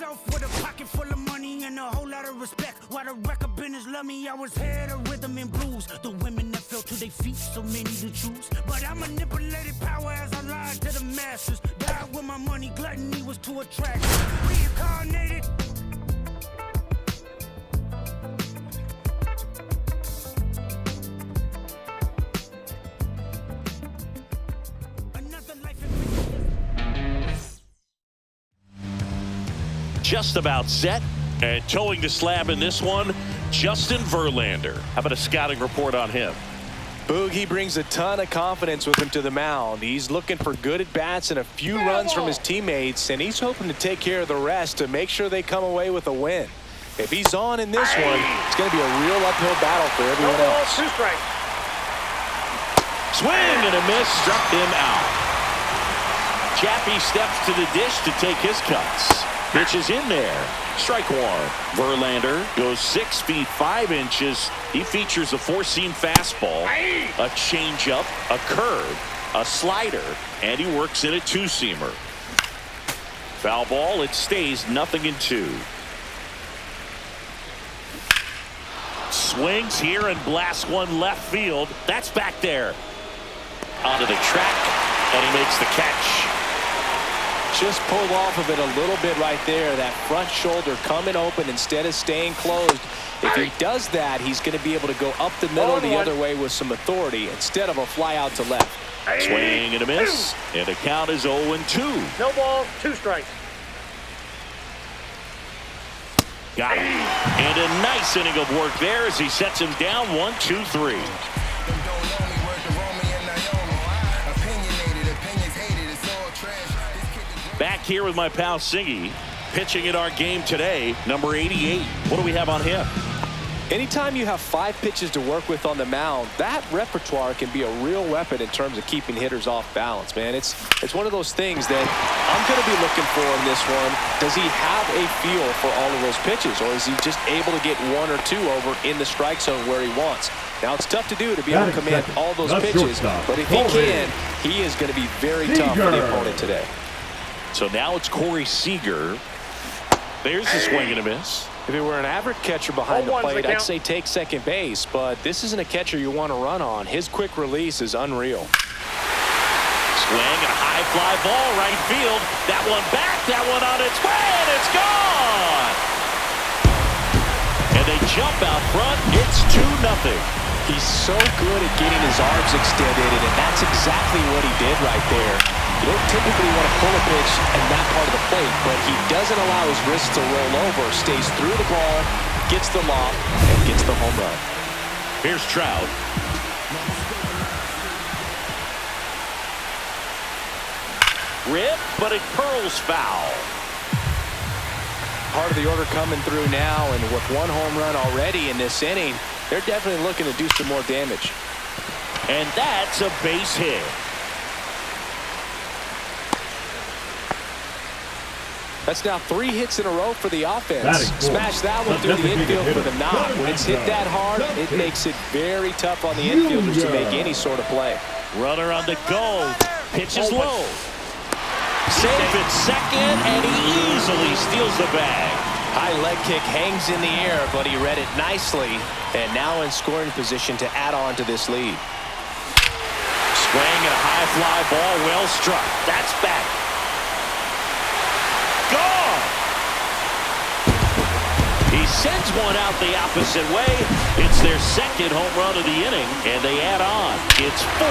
off with a pocket full of money and a whole lot of respect. While the record business love me, I was head of rhythm and blues. The women that fell to their feet, so many to choose. But I manipulated power as I lied to the masses. Died with my money, gluttony was too attractive. Reincarnated. Just about set and towing the slab in this one, Justin Verlander. How about a scouting report on him? Boogie brings a ton of confidence with him to the mound. He's looking for good at-bats and a few runs from his teammates, and he's hoping to take care of the rest to make sure they come away with a win. If he's on in this one, it's going to be a real uphill battle for everyone else. Swing and a miss, struck him out. Chappie steps to the dish to take his cuts. Pitch is in there. Strike one. Verlander goes 6 feet 5 inches. He features a four-seam fastball, a changeup, a curve, a slider, and he works in a two-seamer. Foul ball. It stays 0-2. Swings here and blasts one left field. That's back there. Onto the track, and he makes the catch. Just pulled off of it a little bit right there. That front shoulder coming open instead of staying closed. If he does that, he's going to be able to go up the middle the other way with some authority instead of a fly out to left. Swing and a miss, and the count is 0-2. No balls, 2 strikes. Got it. And a nice inning of work there as he sets him down 1-2-3. Back here with my pal Singy, pitching in our game today, number 88. What do we have on him? Anytime you have 5 pitches to work with on the mound, that repertoire can be a real weapon in terms of keeping hitters off balance, man. It's one of those things that I'm going to be looking for in this one. Does he have a feel for all of those pitches, or is he just able to get 1 or 2 over in the strike zone where he wants? Now, it's tough to do to be able to command all those pitches, but if he can, he is going to be very tough for the opponent today. So now it's Corey Seager. There's the swing and a miss. If it were an average catcher behind the plate, I'd say take second base, but this isn't a catcher you want to run on. His quick release is unreal. Swing and a high fly ball right field. That one back, that one on its way, and it's gone. And they jump out front. It's 2-0. He's so good at getting his arms extended, and that's exactly what he did right there. You don't typically want to pull a pitch in that part of the plate, but he doesn't allow his wrist to roll over, stays through the ball, gets the lob, and gets the home run. Here's Trout. Rip, but it curls foul. Part of the order coming through now, and with 1 home run already in this inning, they're definitely looking to do some more damage. And that's a base hit. That's now 3 hits in a row for the offense. Smash that one through the infield for the knock. When it's hit that hard, it makes it very tough on the infielders to make any sort of play. Runner on the go. Pitch is low. Safe at second, and he easily steals the bag. High leg kick hangs in the air, but he read it nicely, and now in scoring position to add on to this lead. Swing and a high fly ball, well struck. That's back. Gone! He sends one out the opposite way. It's their second home run of the inning, and they add on. It's 4-0.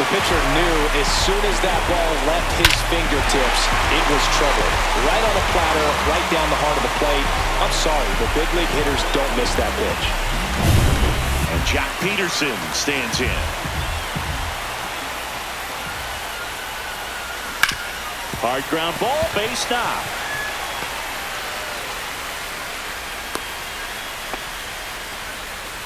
The pitcher knew as soon as that ball left his fingertips, it was trouble. Right on the platter, right down the heart of the plate. I'm sorry, but big league hitters don't miss that pitch. And Jock Peterson stands in. Hard ground ball, base knock.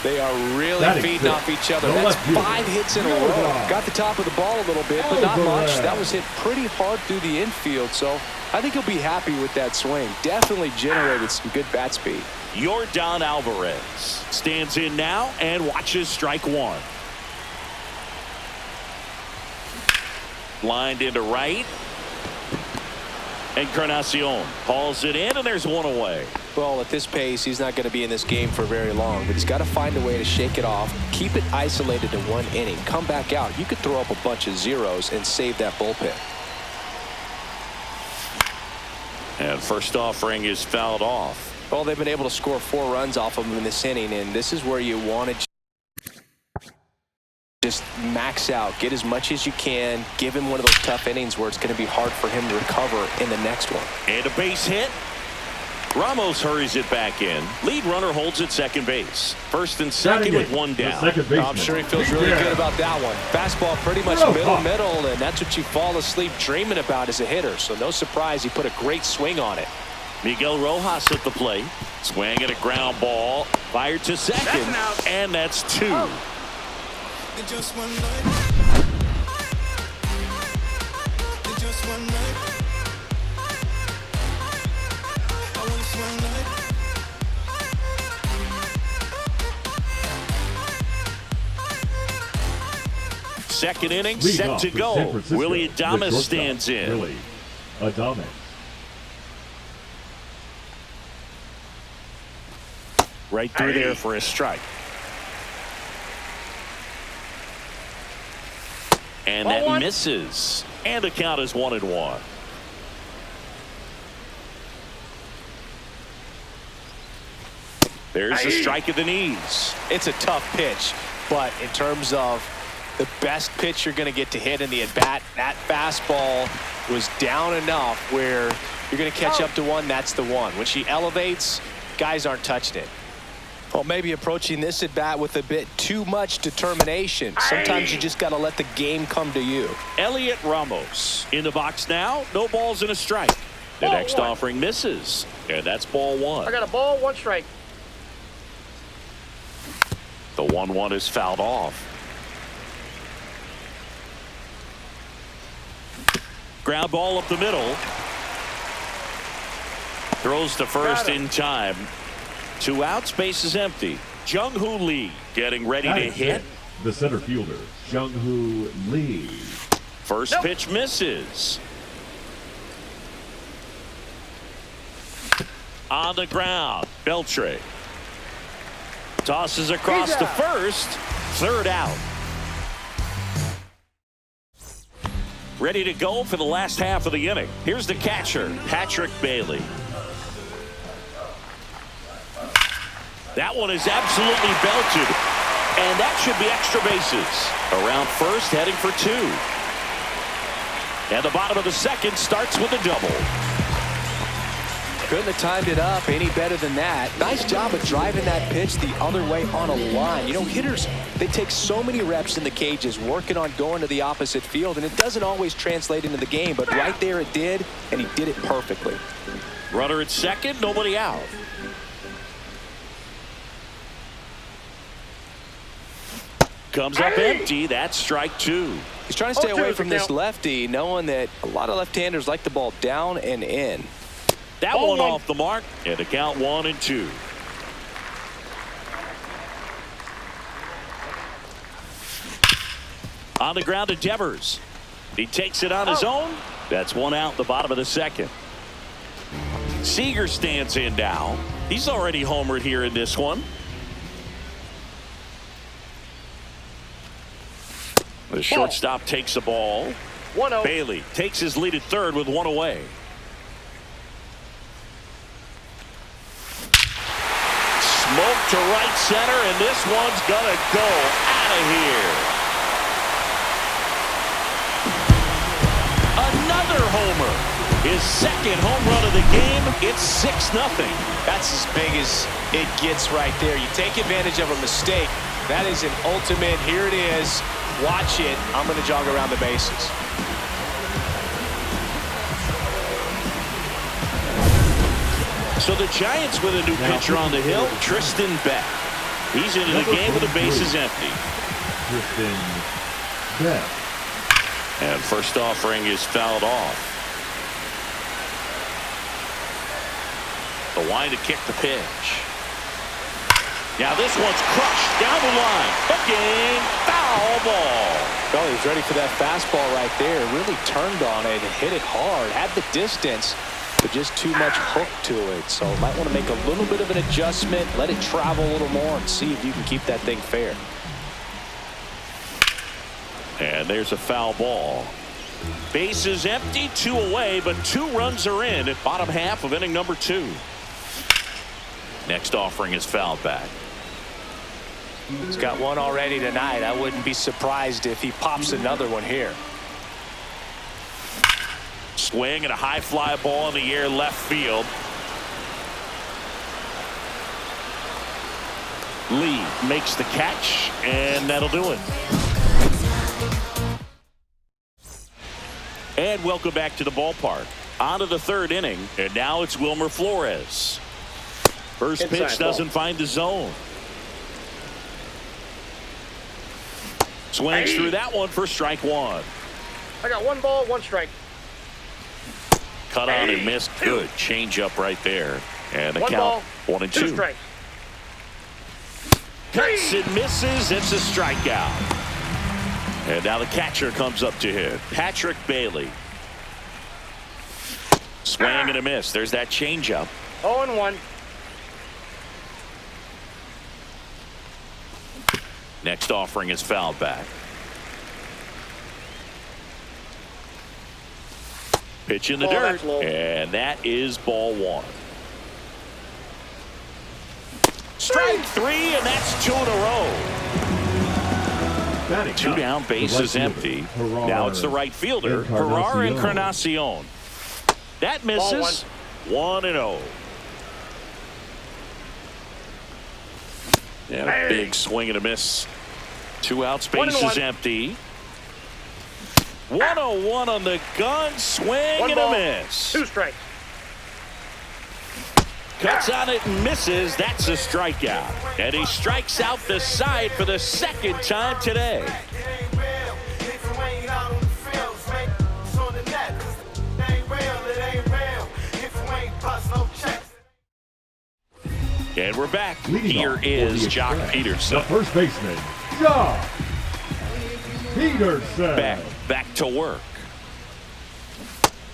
They are really feeding off each other. That's 5 hits in a row. Got the top of the ball a little bit, but not much. That was hit pretty hard through the infield, so I think he'll be happy with that swing. Definitely generated some good bat speed. Yordan Alvarez stands in now and watches strike one. Lined into right. Encarnacion hauls it in, and there's one away. Well, at this pace, he's not going to be in this game for very long, but he's got to find a way to shake it off, keep it isolated to one inning, come back out. You could throw up a bunch of zeros and save that bullpen. And first offering is fouled off. Well, they've been able to score 4 runs off of him in this inning, and this is where you want to just max out, get as much as you can, give him one of those tough innings where it's going to be hard for him to recover in the next one. And a base hit. Ramos hurries it back in. Lead runner holds at second base. First and second with one down. I'm sure he feels really good about that one. Fastball pretty much middle, and that's what you fall asleep dreaming about as a hitter. So no surprise he put a great swing on it. Miguel Rojas at the plate. Swing at a ground ball. Fired to second. And that's 2. Just one night. Just one night. I want this one night. Second inning set to go. Willy Adames stands in. Willy Adames. Right through there for a strike. And that misses. And the count is 1-1. There's a strike at the knees. It's a tough pitch, but in terms of the best pitch you're going to get to hit in the at-bat, that fastball was down enough where you're going to catch up to one. That's the one. When she elevates, guys aren't touching it. Well, maybe approaching this at bat with a bit too much determination. Sometimes you just got to let the game come to you. Elliot Ramos in the box now. No balls and a strike. The next offering misses, and that's ball 1. I got a ball, 1 strike. The 1-1 is fouled off. Ground ball up the middle. Throws to first in time. 2 outs, base is empty. Jung-Hoo Lee getting ready to hit. The center fielder, Jung-Hoo Lee. First pitch misses. On the ground, Beltre. Tosses across to first. 3rd out. Ready to go for the last half of the inning. Here's the catcher, Patrick Bailey. That one is absolutely belted, and that should be extra bases. Around first, heading for 2. And the bottom of the second starts with a double. Couldn't have timed it up any better than that. Nice job of driving that pitch the other way on a line. You know, hitters, they take so many reps in the cages working on going to the opposite field, and it doesn't always translate into the game, but right there it did, and he did it perfectly. Runner at second, nobody out. Comes up empty. That's strike 2. He's trying to stay away from this lefty, knowing that a lot of left-handers like the ball down and in. That one off the mark, and the count 1-2. On the ground to Devers. He takes it on his own. That's 1 out, the bottom of the second. Seager stands in now. He's already homered here in this one. The shortstop takes the ball. 1-0. Bailey takes his lead at third with 1 away. Smoke to right center, and this one's gonna go out of here. Another homer. His second home run of the game. It's 6-0. That's as big as it gets right there. You take advantage of a mistake. That is an ultimate. Here it is. Watch it. I'm going to jog around the bases. So the Giants with a new pitcher on the hill, Tristan Beck. He's into the game with the bases empty. Tristan Beck. And first offering is fouled off. The line to kick the pitch. Now this one's crushed down the line. Hooking, foul foul ball. Well, he was ready for that fastball right there. Really turned on it and hit it hard. Had the distance, but just too much hook to it. So might want to make a little bit of an adjustment, let it travel a little more, and see if you can keep that thing fair. And there's a foul ball. Base is empty, 2 away, but 2 runs are in at bottom half of inning number 2. Next offering is fouled back. He's got one already tonight. I wouldn't be surprised if he pops another one here. Swing and a high fly ball in the air left field. Lee makes the catch, and that'll do it. And welcome back to the ballpark. On to the 3rd inning, and now it's Wilmer Flores. First pitch doesn't find the zone. Swings through that one for strike 1. I got 1 ball, 1 strike. Cut on and missed. Good changeup right there. And the 1 count, ball, 1 and 2 2. strikes. Cuts and misses. It's a strikeout. And now the catcher comes up to hit. Patrick Bailey. Swing and a miss. There's that changeup. 0-1. Next offering is fouled back. Pitch in the Ball, dirt. that's low. And that is ball 1. Strike 3, and that's 2 in a row. Batting 2 up, down, the base right is fielder, empty. Gerard Now it's the right fielder, Gerard Encarnacion. That misses. 1-0. Yeah, big swing and a miss. 2 outs, base is 1-1. empty. 1-0-1 on the gun, swing 1 and ball, a miss. 2 strikes. Cuts on it and misses. That's a strikeout. And he strikes out the side for the 2nd time today. And we're back. Leading Here off for is the Jock Express, Peterson. the first baseman, Jock Peterson. Back to work.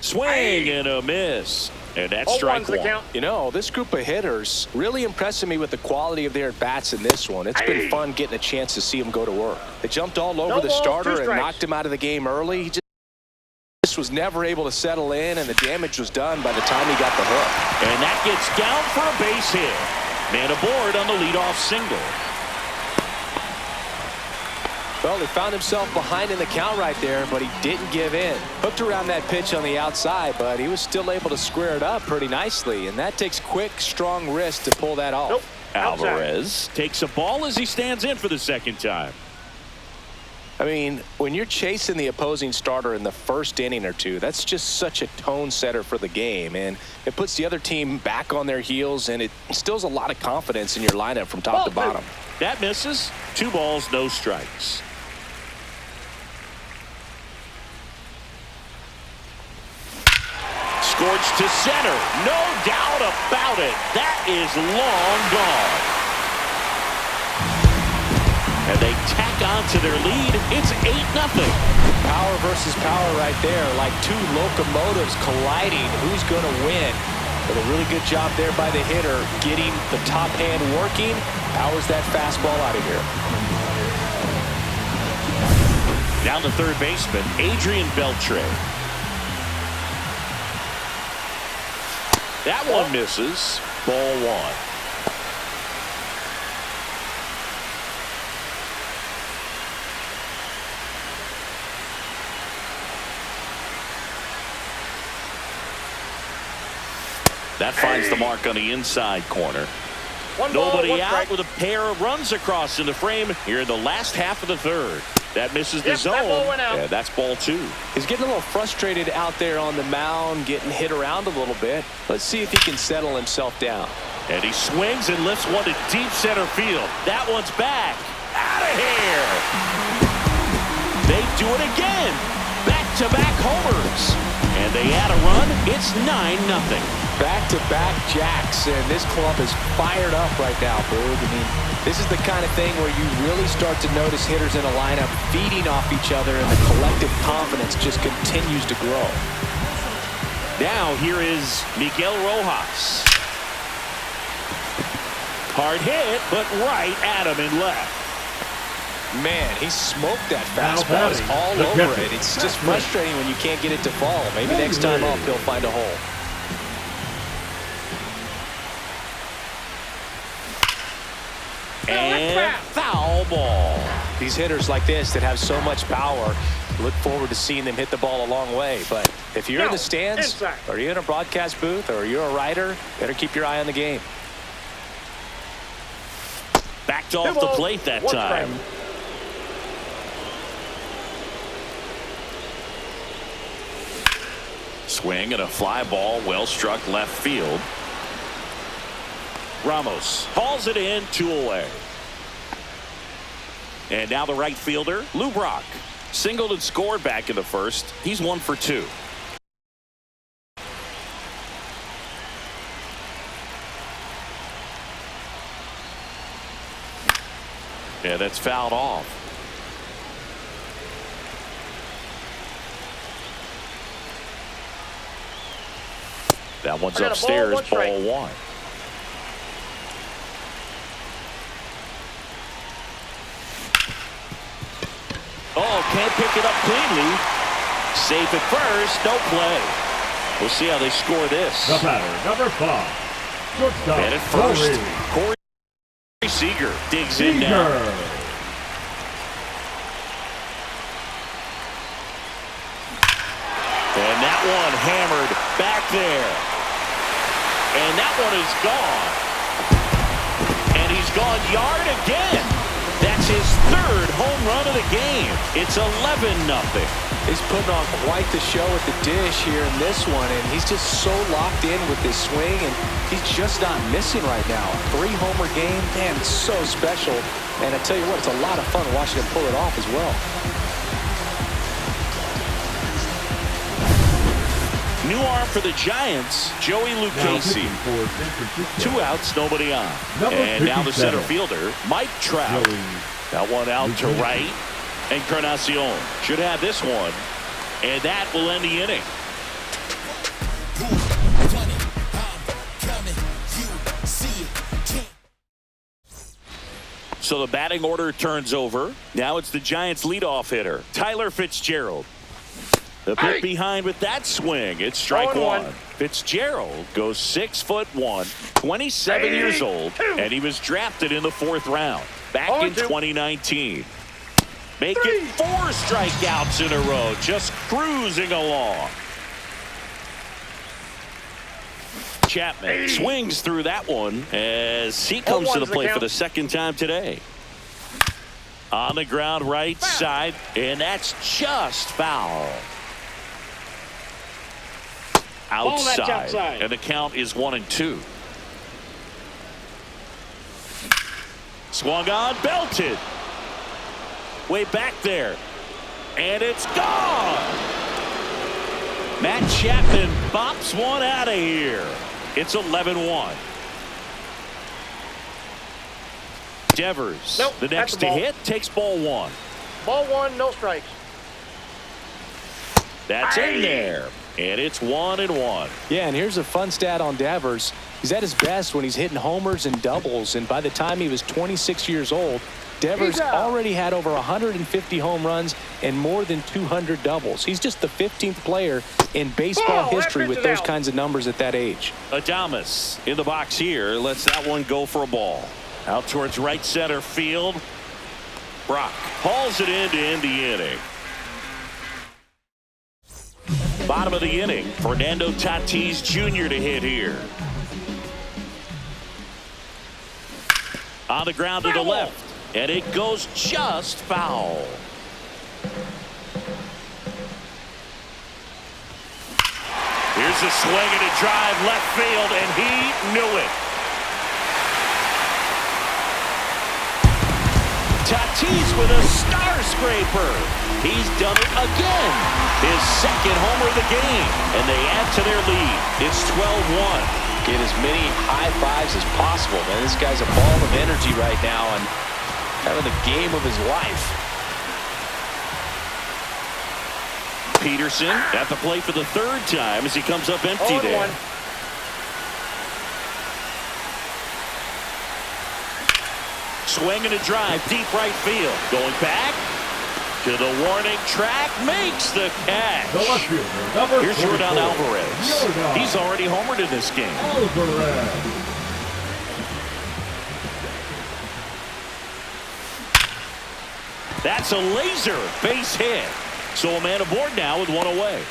Swing and a miss. And that's strike 0-1's the 1. count. You know, this group of hitters really impressing me with the quality of their at-bats in this one. It's been fun getting a chance to see them go to work. They jumped all over No the balls, 2 starter and strikes. knocked him out of the game early. He just was never able to settle in, and the damage was done by the time he got the hook. And that gets down for a base hit. Man aboard on the leadoff single. Well, he found himself behind in the count right there, but he didn't give in. Hooked around that pitch on the outside, but he was still able to square it up pretty nicely, and that takes quick, strong wrist to pull that off. Nope. Outside. Alvarez takes a ball as he stands in for the 2nd time. I mean, when you're chasing the opposing starter in the 1st inning or 2, that's just such a tone setter for the game, and it puts the other team back on their heels, and it instills a lot of confidence in your lineup from top to bottom. That misses. 2 balls, no strikes. Scorched to center. No doubt about it. That is long gone. And they tack on to their lead. It's 8-0. Power versus power right there, like 2 locomotives colliding. Who's going to win? But a really good job there by the hitter, getting the top hand working. Powers that fastball out of here. Down to 3rd baseman, Adrian Beltre. That one misses. Ball 1. That finds the mark on the inside corner. 1 ball, Nobody 1 out strike. with a pair of runs across in the frame here in the last half of the 3rd. That misses the Yep, zone. that ball went out. Yeah, that's ball 2. He's getting a little frustrated out there on the mound, getting hit around a little bit. Let's see if he can settle himself down. And he swings and lifts one to deep center field. That one's back. Out of here. They do it again. Back-to-back homers. And they add a run. It's 9-0. Back-to-back jacks, and this club is fired up right now, Boog. I mean, this is the kind of thing where you really start to notice hitters in a lineup feeding off each other, and the collective confidence just continues to grow. Now here is Miguel Rojas. Hard hit, but right at him and left. Man, he smoked that fastball. It's all over it. It's just frustrating when you can't get it to fall. Maybe next time off he'll find a hole. And foul ball. These hitters like this that have so much power, look forward to seeing them hit the ball a long way. But if you're in the stands, or you're in a broadcast booth, or you're a writer, better keep your eye on the game. Backed off the plate that time. Swing and a fly ball, well struck left field. Ramos hauls it in, 2 away. And now the right fielder, Lou Brock. Singled and scored back in the first. He's 1 for 2. Yeah, that's fouled off. That one's upstairs, ball 1. Oh, can't pick it up cleanly. Safe at first, no play. We'll see how they score this. The batter, number 5. Shortstop. And at first, Corey Seager digs in now. And that one hammered back there. And that one is gone. And he's gone yard again. That's his 3rd home run of the game. It's 11-0. He's putting on quite the show at the dish here in this one, and he's just so locked in with this swing, and he's just not missing right now. 3-homer game, man, it's so special. And I tell you what, it's a lot of fun watching him pull it off as well. New arm for the Giants, Joey Lucchesi. 2 outs, nobody on. And now the center fielder, Mike Trout. That one out to right. Encarnacion should have this one. And that will end the inning. So the batting order turns over. Now it's the Giants' leadoff hitter, Tyler Fitzgerald. The pit behind with that swing. It's strike 1. Fitzgerald goes 6'1", 27 years old, and he was drafted in the 4th round back in 2019. Making 4 strikeouts in a row, just cruising along. Chapman swings through that one as he comes to the plate for the 2nd time today. On the ground right side, and that's just foul. Outside, and the count is 1-2. Swung on, belted. Way back there, and it's gone. Matt Chapman bops one out of here. It's 11-1. Devers, the next to hit, takes ball 1. Ball 1, no strikes. That's in there. And it's 1-1. Yeah, and here's a fun stat on Devers. He's at his best when he's hitting homers and doubles, and by the time he was 26 years old, Devers already had over 150 home runs and more than 200 doubles. He's just the 15th player in baseball history with those kinds of numbers at that age. Adames in the box here lets that one go for a ball. Out towards right center field. Brock hauls it in to end the inning. Bottom of the inning, Fernando Tatis Jr. to hit here. On the ground to the left, and it goes just foul. Here's a swing and a drive left field, and he knew it. Tatis with a star scraper. He's done it again. His second homer of the game. And they add to their lead. It's 12-1. Get as many high fives as possible, man. This guy's a ball of energy right now and having the game of his life. Peterson at the plate for the third time as he comes up empty there. 0-1. Swing and a drive, deep right field. Going back to the warning track, makes the catch. The left fielder, number Here's 44, Yordan Alvarez. Yordan He's already homered in this game. Alvarez. That's a laser base hit. So a man aboard now with one away.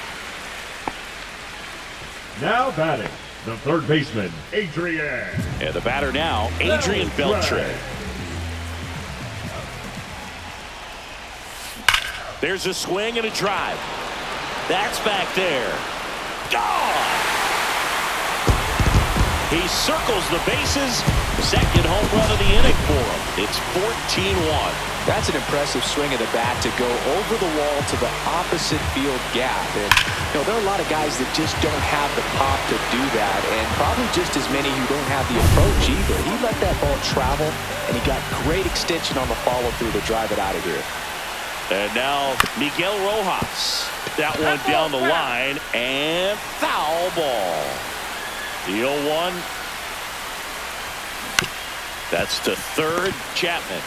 Now batting, the third baseman, Adrian. And the batter now, Adrian Beltre. There's a swing and a drive. That's back there. Gone! He circles the bases. Second home run of the inning for him. It's 14-1. That's an impressive swing of the bat to go over the wall to the opposite field gap. And, you know, there are a lot of guys that just don't have the pop to do that, and probably just as many who don't have the approach either. He let that ball travel, and he got great extension on the follow-through to drive it out of here. And now Miguel Rojas. That one down the line, and foul ball. The 0-1. That's to third. Chapman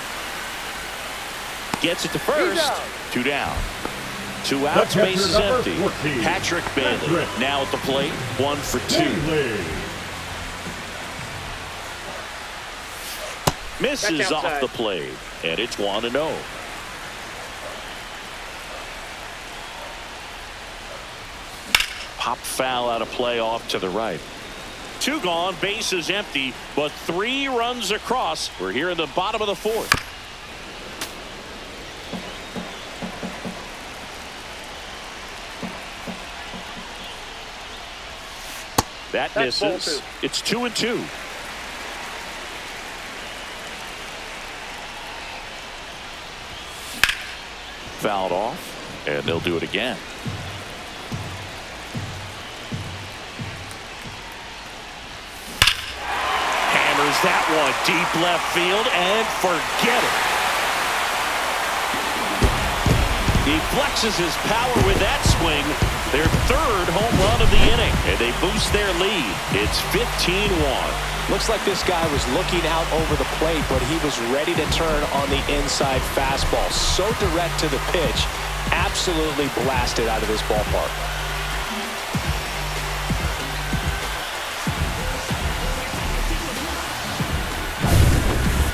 gets it to first. Two down. Two outs, The catcher, base is number empty. 14, Patrick Bailey Patrick now at the plate. 1 for 2. Bailey. Misses Back off outside. the plate, and it's 1-0. Pop foul out of play off to the right. 2 gone, base is empty, but 3 runs across. We're here in the bottom of the 4th. That That's ball misses. 2. It's 2-2. Fouled off, and they'll do it again. Hammers that one deep left field, and forget it. He flexes his power with that swing. Their third home run of the inning, and they boost their lead. It's 15-1. Looks like this guy was looking out over the plate, but he was ready to turn on the inside fastball. So direct to the pitch. Absolutely blasted out of this ballpark.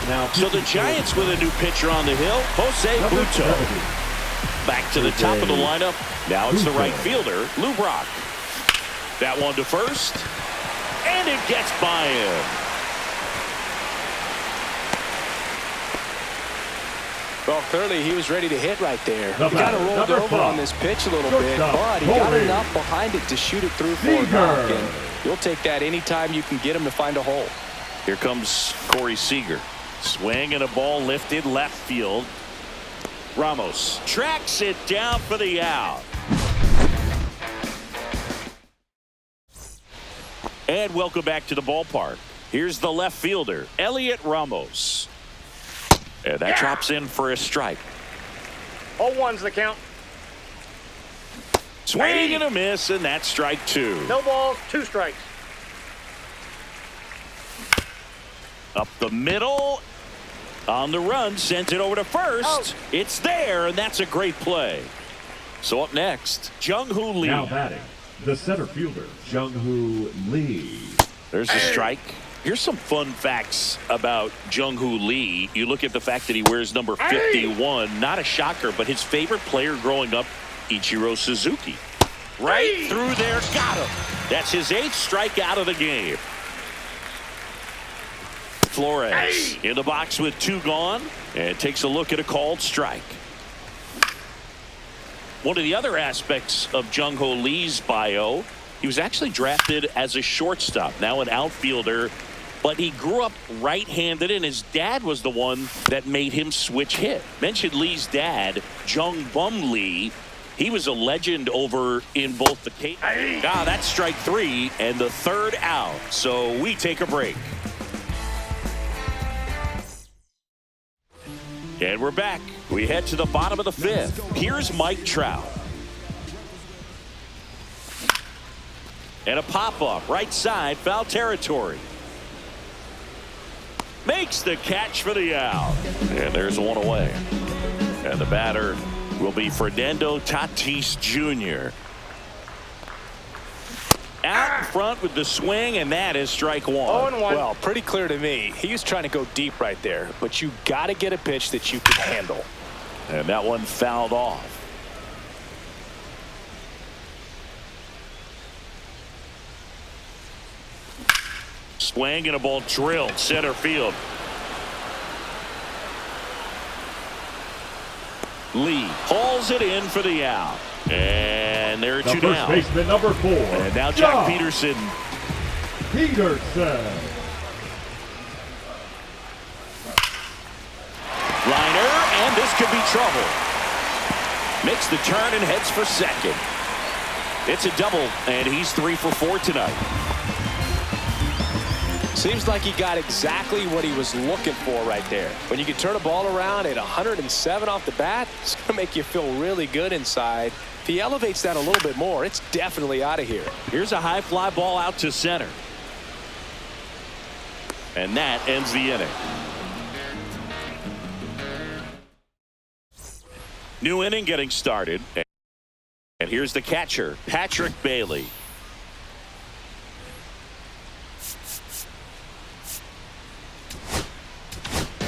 Now, So the Giants with a new pitcher on the hill, Jose number Butto. 70, Back to the top of the lineup. Now it's the right fielder, Lou Brock. That one to first. And it gets by him. Well, clearly he was ready to hit right there. The He kind of batter, rolled number over 5, on this pitch a little bit, shortstop, but he got Corey enough behind it to shoot it through for a Seager. knock, and you'll take that anytime you can get him to find a hole. Here comes Corey Seager. Swing and a ball lifted left field. Ramos tracks it down for the out. And welcome back to the ballpark. Here's the left fielder, Elliot Ramos. And that drops in for a strike. 0-1's the count. Swing and a miss, and that's strike 2. No balls, 2 strikes. Up the middle. On the run, sends it over to first. Out. It's there, and that's a great play. So up next, Jung-Hoo Lee. now batting, the center fielder, Jung-Hoo Lee. There's a strike. Here's some fun facts about Jung-Hoo Lee. You look at the fact that he wears number 51. Not a shocker, but his favorite player growing up, Ichiro Suzuki. Right through there, got him. That's his 8th strikeout of the game. Flores in the box with 2 gone, and takes a look at a called strike. One of the other aspects of Jung-Hoo Lee's bio, he was actually drafted as a shortstop, now an outfielder but he grew up right-handed, and his dad was the one that made him switch hit. Mentioned Lee's dad, Jung Bum Lee. He was a legend over in both the case. That's strike 3 and the third out. So we take a break. And we're back. We head to the bottom of the 5th. Here's Mike Trout. And a pop-up right side, foul territory. Makes the catch for the out. And there's one away. And the batter will be Fernando Tatis Jr. Out in front with the swing, and that is strike 1. 0-1. Well, pretty clear to me. He was trying to go deep right there, but you got to get a pitch that you can handle. And that one fouled off. Swing and a ball drilled center field. Lee hauls it in for the out. And there are The two first down. baseman, number 4. And now Jack Peterson. Peterson. Liner, and this could be trouble. Makes the turn and heads for second. It's a double, and he's 3 for 4 tonight. Seems like he got exactly what he was looking for right there. When you can turn a ball around at 107 off the bat, it's going to make you feel really good inside. If he elevates that a little bit more, it's definitely out of here. Here's a high fly ball out to center. And that ends the inning. New inning getting started. And here's the catcher, Patrick Bailey.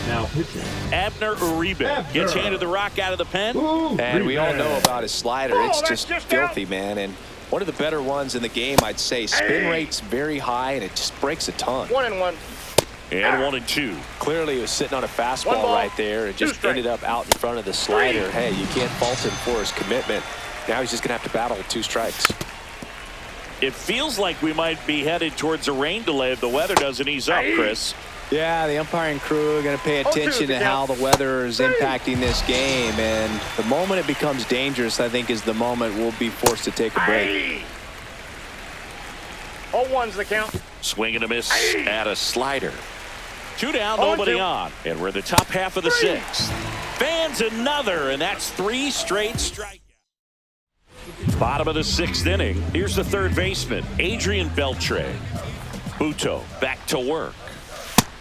Now pitching. Abner Uribe gets handed the rock out of the pen. And we all know about his slider. It's that's just just filthy, man. And one of the better ones in the game, I'd say. Spin rate's very high, and it just breaks a ton. 1-1. And 1-2. Clearly, he was sitting on a One fastball ball, right there and just 2 strikes. ended up out in front of the slider. Hey, you can't fault him for his commitment. Now he's just going to have to battle with 2 strikes. It feels like we might be headed towards a rain delay if the weather doesn't ease up, Chris. Yeah, the umpiring crew are going to pay 0-2 attention to to how count. the weather is impacting this game. And the moment it becomes dangerous, I think, is the moment we'll be forced to take a break. 0-1's the count. Swing and a miss at a slider. 2 down, 0-2. nobody on. And we're in the top half of the 6th. Fans another, and that's 3 straight strikeouts. Bottom of the 6th inning. Here's the third baseman, Adrian Beltre. Buto back to work.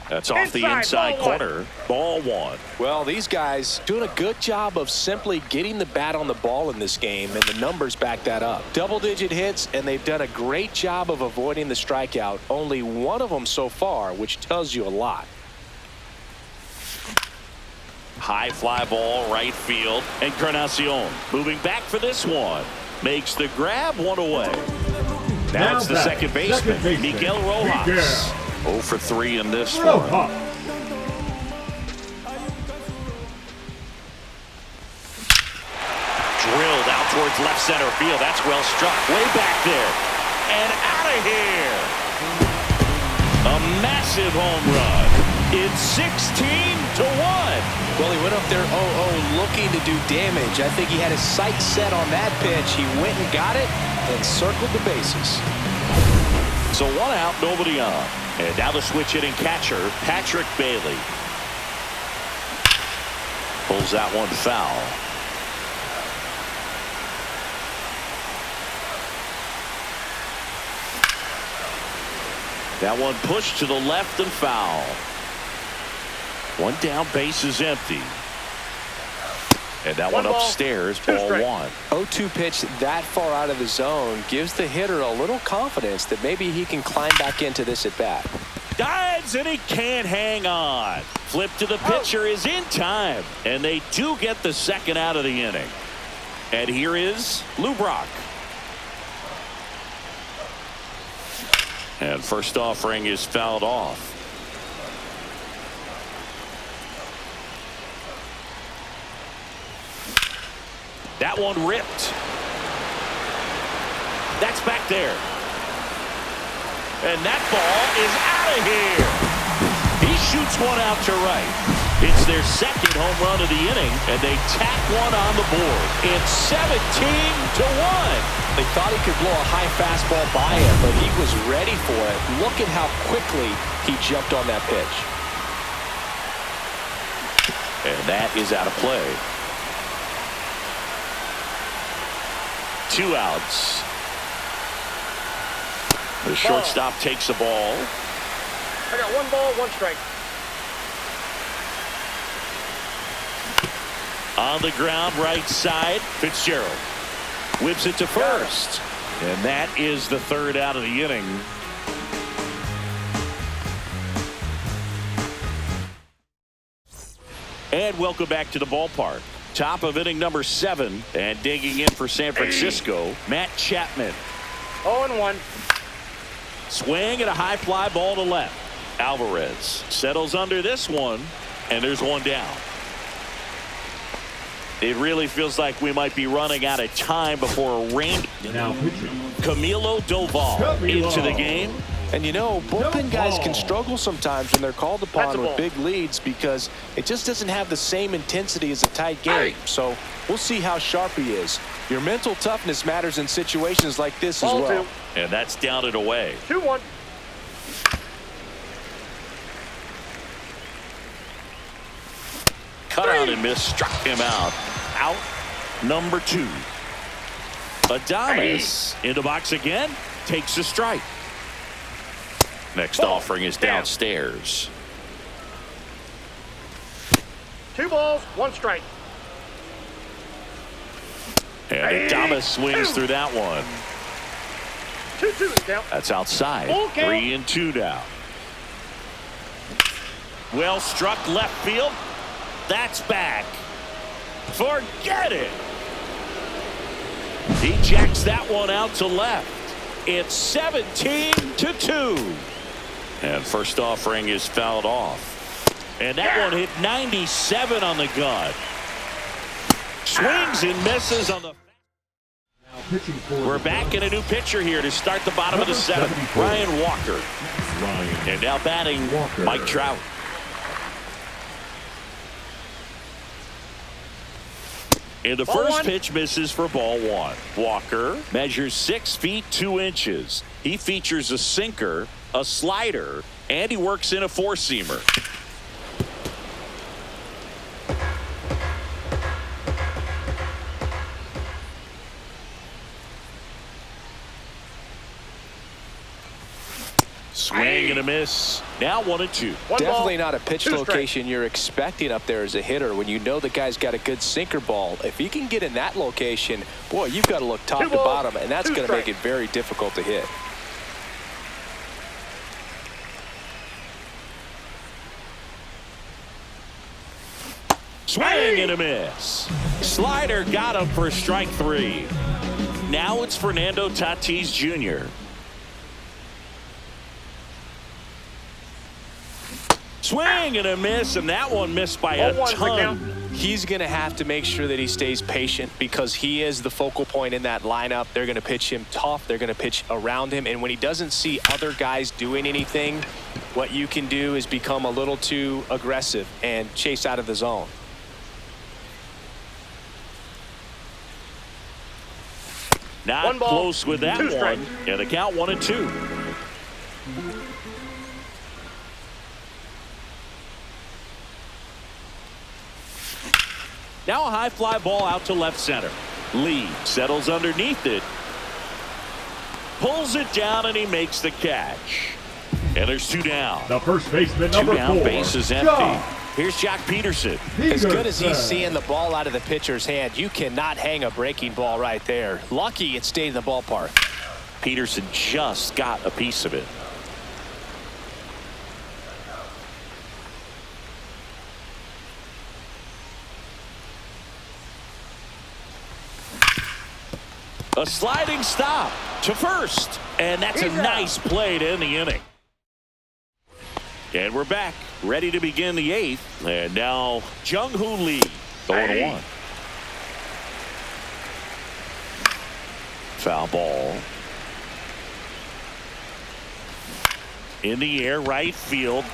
That's off the inside ball corner. Ball 1. Well, these guys doing a good job of simply getting the bat on the ball in this game, and the numbers back that up. Double-digit hits, and they've done a great job of avoiding the strikeout. Only one of them so far, which tells you a lot. High fly ball, right field. Encarnacion moving back for this one. Makes the grab, 1 away. Now it's the back, second baseman, Miguel Rojas. 0 for 3 in this one. Rojas. Drilled out towards left center field. That's well struck. Way back there. And out of here. A massive home run. It's 16-1. Well, he went up there 0-0 looking to do damage. I think he had his sights set on that pitch. He went and got it and circled the bases. So 1 out, nobody on. And now the switch hitting catcher, Patrick Bailey. Pulls that one foul. That one pushed to the left and foul. 1 down, base is empty. And that one One ball, upstairs, 2 ball strikes. 1. 0-2 pitch that far out of the zone gives the hitter a little confidence that maybe he can climb back into this at bat. Dives and he can't hang on. Flip to the pitcher is in time. And they do get the second out of the inning. And here is Lou Brock. And first offering is fouled off. That one ripped. That's back there. And that ball is out of here. shoots one out to right. It's their second home run of the inning, and they tack one on the board. It's 17-1. They thought he could blow a high fastball by him, but he was ready for it. Look at how quickly he jumped on that pitch. And that is out of play. 2 outs. The shortstop takes the ball. I got 1 ball, 1 strike. On the ground, right side, Fitzgerald whips it to first. And that is the 3rd out of the inning. And welcome back to the ballpark. Top of inning number 7, and digging in for San Francisco, Matt Chapman. 0-1. Swing and a high fly ball to left. Alvarez settles under this one, and there's 1 down. It really feels like we might be running out of time before a rain. Now pitching. Camilo Doval into the game. And you know, bullpen guys can struggle sometimes when they're called upon with big leads because it just doesn't have the same intensity as a tight game. So we'll see how sharp he is. Your mental toughness matters in situations like this as well. 2. And that's down and away. 2-1. Cut out and miss, struck him out. Out number 2. Adames in the box again, takes a strike. Next offering is downstairs. 2 balls, 1 strike. And Adames swings through that one. 2-2 is down. That's outside. Okay. 3-2 now. Well struck left field. That's back. Forget it. He jacks that one out to left. It's 17-2. And first offering is fouled off. And that one hit 97 on the gun. Swings and misses on the. Now pitching for We're back in a new pitcher here to start the bottom of the 7th. Ryan Walker. Ryan. And now batting Walker. Mike Trout. And the first pitch misses for ball 1. Walker measures 6 feet 2 inches. He features a sinker, a slider, and he works in a 4-seamer. Swing and a miss. Now 1-2. Definitely not a pitch 2 location you're expecting up there as a hitter when you know the guy's got a good sinker ball. If he can get in that location, boy, you've got to look top to bottom, and that's going to make it very difficult to hit. Swing and a miss. Slider got him for strike 3. Now it's Fernando Tatis Jr. Swing and a miss, and that one missed by a ton. He's going to have to make sure that he stays patient because he is the focal point in that lineup. They're going to pitch him tough. They're going to pitch around him. And when he doesn't see other guys doing anything, what you can do is become a little too aggressive and chase out of the zone. Not close with that one. And the count 1-2. Now a high fly ball out to left center. Lee settles underneath it. Pulls it down and he makes the catch. And there's 2 down. The first baseman, 2 number 4. down, base is empty. Here's Jock Peterson. As good as he's seeing the ball out of the pitcher's hand, you cannot hang a breaking ball right there. Lucky it stayed in the ballpark. Peterson just got a piece of it. A sliding stop to first. And that's a nice play to end the inning. And we're back, ready to begin the 8th. And now Jung-Hoo Lee, 0-1. Foul ball. In the air, right field.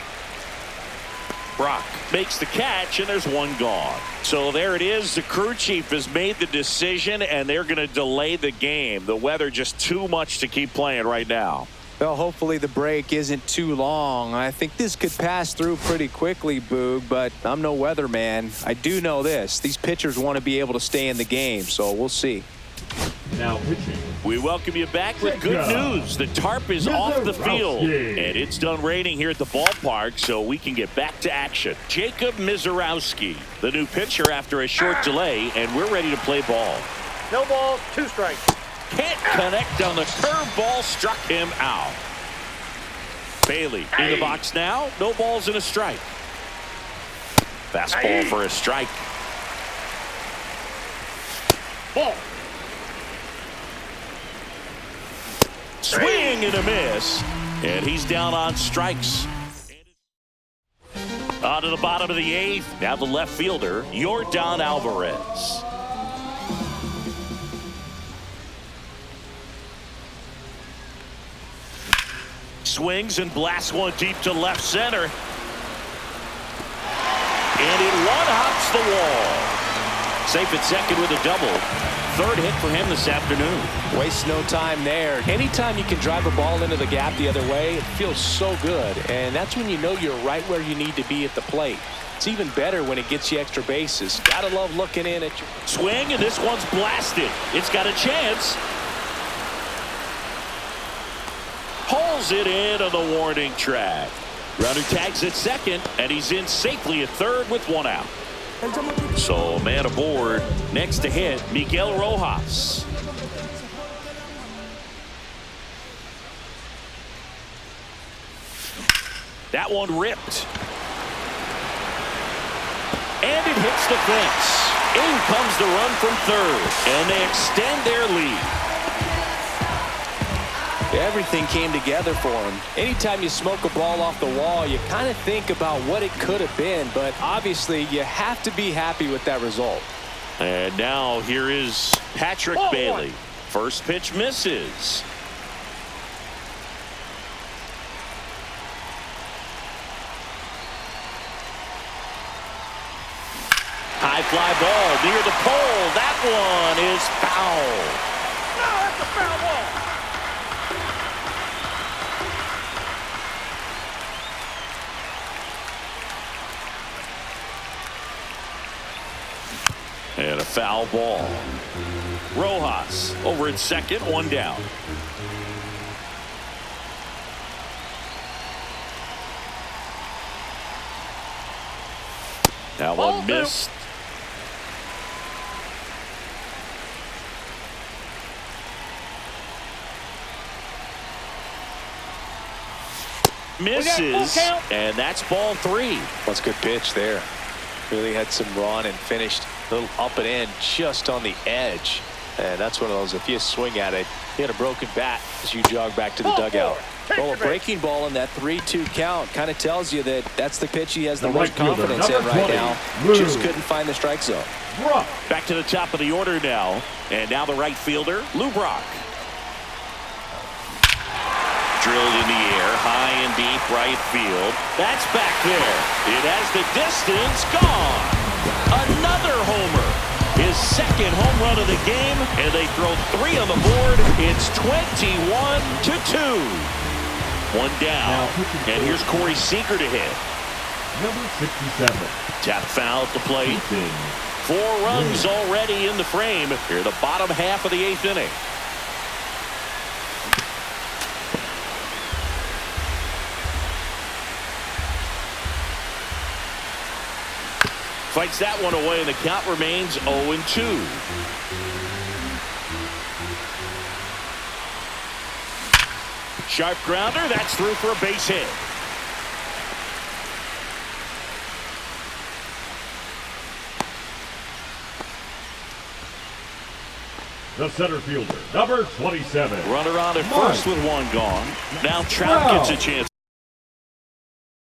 Brock makes the catch, and there's one gone. So there it is. The crew chief has made the decision, and they're going to delay the game. The weather just too much to keep playing right now. Well, hopefully the break isn't too long. I think this could pass through pretty quickly, Boog, but I'm no weatherman. I do know this. These pitchers want to be able to stay in the game, so we'll see. Now pitching. We welcome you back with good news. The tarp is off the field, and it's done raining here at the ballpark, so we can get back to action. Jacob Mizorowski, the new pitcher after a short delay, and we're ready to play ball. No balls, 2 strikes. Can't connect on the curveball, struck him out. Bailey in the box now. No balls and a strike. Fastball for a strike. Ball. Swing and a miss. And he's down on strikes. On to the bottom of the 8th. Now the left fielder, Yordan Alvarez. Swings and blasts one deep to left center. And it one-hops the wall. Safe at second with a double. 3rd hit for him this afternoon. Waste no time there. Anytime you can drive a ball into the gap the other way, it feels so good. And that's when you know you're right where you need to be at the plate. It's even better when it gets you extra bases. Gotta love looking in at your Swing, and this one's blasted. It's got a chance. Pulls it in on the warning track. Runner tags at second, and he's in safely at 3rd with 1 out. So man aboard. Next to hit, Miguel Rojas. That one ripped. And it hits the fence. In comes the run from 3rd, and they extend their lead. Everything came together for him. Anytime you smoke a ball off the wall, you kind of think about what it could have been, but obviously you have to be happy with that result. And now here is Patrick Bailey. First pitch misses. High fly ball near the pole. That one is foul. No, that's a foul ball. And a foul ball. Rojas over at second, 1 down. That one missed. Misses, and that's ball 3. That's a good pitch there. Really had some run and finished a little up and in just on the edge. And that's one of those, if you swing at it, you had a broken bat as you jog back to the dugout. Well, a breaking ball in that 3-2 count kind of tells you that that's the pitch he has the most confidence in right now. Just couldn't find the strike zone. Back to the top of the order now. And now the right fielder, Lou Brock. Drilled in the air, high and deep right field. That's back there. It has the distance gone. Another homer. His 2nd home run of the game, and they throw 3 on the board. It's 21-2. 1 down. And here's Corey Seager to hit. Number 67. Tap foul at the plate. 4 runs already in the frame. Here the bottom half of the 8th inning. Fights that one away, and the count remains 0-2. Sharp grounder, that's through for a base hit. The center fielder, number 27. Runner on at first with 1 gone. Now Trout gets a chance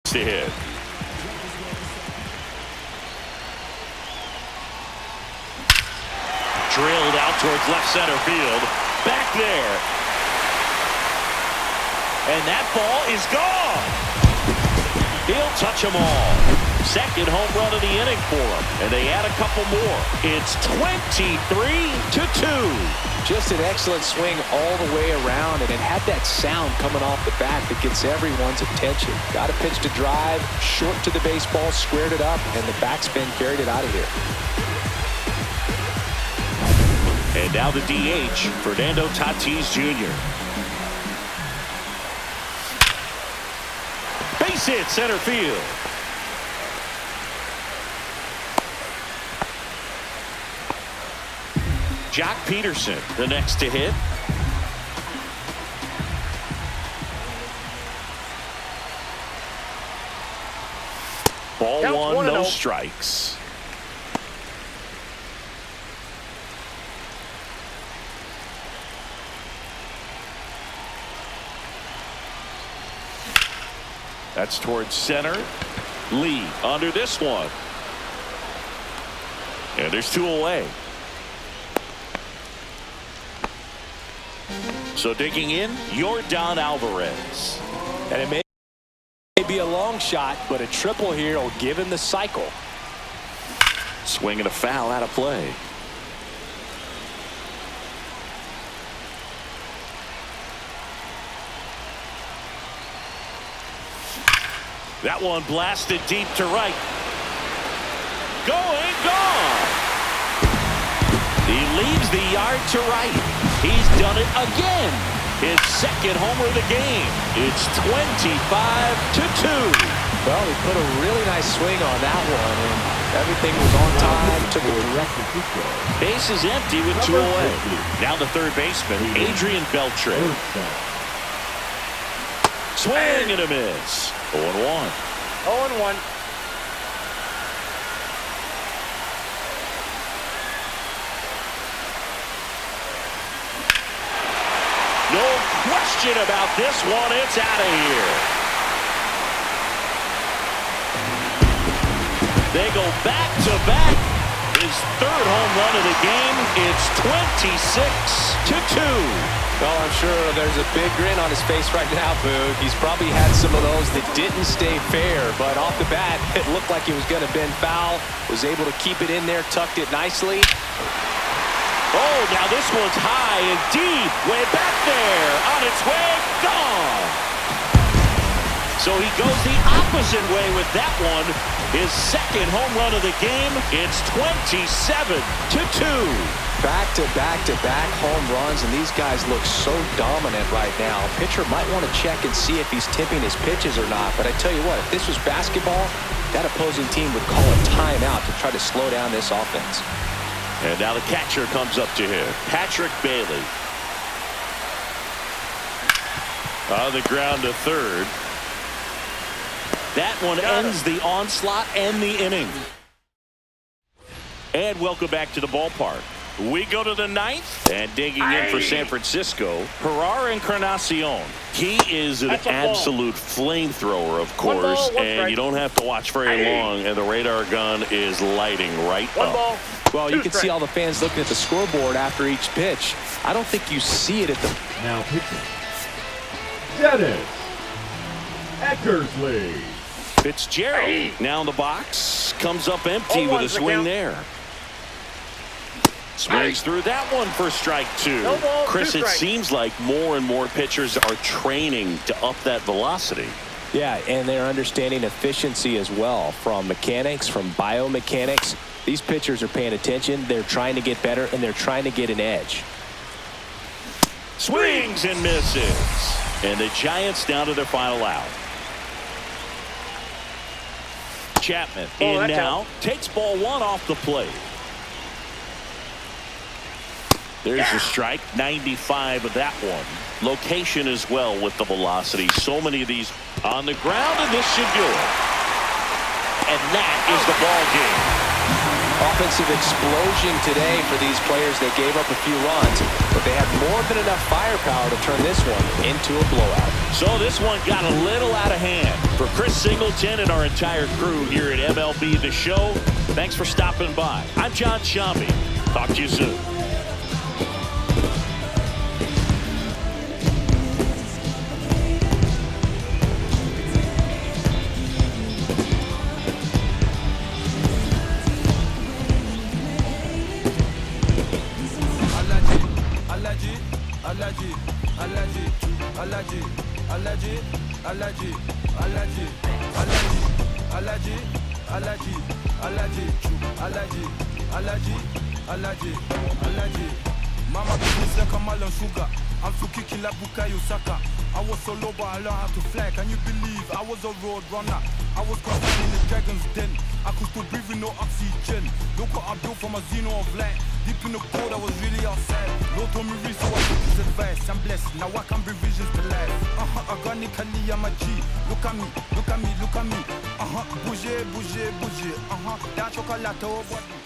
to hit. Drilled out towards left center field. Back there. And that ball is gone. He'll touch them all. Second home run of the inning for him. And they add a couple more. It's 23-2. Just an excellent swing all the way around, and it had that sound coming off the bat that gets everyone's attention. Got a pitch to drive, short to the baseball, squared it up, and the backspin carried it out of here. And now the DH, Fernando Tatis Jr. Base hit center field. Jock Peterson, the next to hit. Ball Counts 1, no 1-0. strikes. That's towards center. Lee under this one. And there's 2 away. So digging in, Yordan Alvarez. And it may be a long shot, but a triple here will give him the cycle. Swinging a foul out of play. That one blasted deep to right. Going, gone. He leaves the yard to right. He's done it again. His second homer of the game. It's 25-2. Well, he put a really nice swing on that one, and everything was on time. Took it directly. Base is empty with 2 away. Now the third baseman, Adrian Beltre. Swing and a miss. 0-1. 0-1. No question about this one. It's out of here. They go back-to-back. His third home run of the game. It's 26-2. Well, I'm sure there's a big grin on his face right now, Boog. He's probably had some of those that didn't stay fair, but off the bat, it looked like it was going to bend foul. Was able to keep it in there, tucked it nicely. Oh, now this one's high and deep. Way back there. On its way. Gone. So he goes the opposite way with that one. His second home run of the game. It's 27-2. Back-to-back-to-back home runs, and these guys look so dominant right now. Pitcher might want to check and see if he's tipping his pitches or not, but I tell you what, if this was basketball, that opposing team would call a timeout to try to slow down this offense. And now the catcher comes up to him, Patrick Bailey. On the ground to third. That one ends the onslaught and the inning. And welcome back to the ballpark. We go to the ninth, and digging in for San Francisco, Gerardo Encarnacion. He is an absolute flamethrower, of course, and you don't have to watch very long, and the radar gun is lighting right up. Well, you can see all the fans looking at the scoreboard after each pitch. I don't think you see it at the... Now pitching. Dennis Eckersley. Fitzgerald now in the box, comes up empty with a swing there. Swings through that one for strike 2. Chris, it seems like more and more pitchers are training to up that velocity. Yeah, and they're understanding efficiency as well, from mechanics, from biomechanics. These pitchers are paying attention. They're trying to get better, and they're trying to get an edge. Swings and misses. And the Giants down to their final out. Chapman in now. Takes ball 1 off the plate. There's the strike. 95 of that one. Location as well with the velocity. So many of these on the ground, and this should do it. And that is the ball game. Offensive explosion today for these players. They gave up a few runs, but they had more than enough firepower to turn this one into a blowout. So this one got a little out of hand. For Chris Singleton and our entire crew here at MLB The Show, thanks for stopping by. I'm John Sciambi. Talk to you soon. allergy, allergy, allergy, allergy, allergy, allergy, allergy, allergy, allergy. Mama please like a melon sugar. I'm so kicking like Bukayo Saka. I was so low but I learned how to fly. Can you believe I was a road runner? I was crossing in the dragon's den. I could still breathe with no oxygen. Look what I built from a xeno of light. Deep in the cold I was really outside. Lord told me read so I took his advice. I'm blessed, now I can bring visions to life. Organically I'm a G. Look at me, look at me, look at me. Bouger, bouger, bouger. That chocolate over body.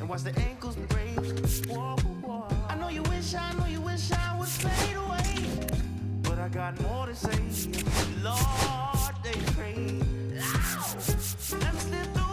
Watch the ankles break. Whoa, whoa. I know you wish I would fade away, but I got more to say. Lord, they pray. Ow! Let me slip through.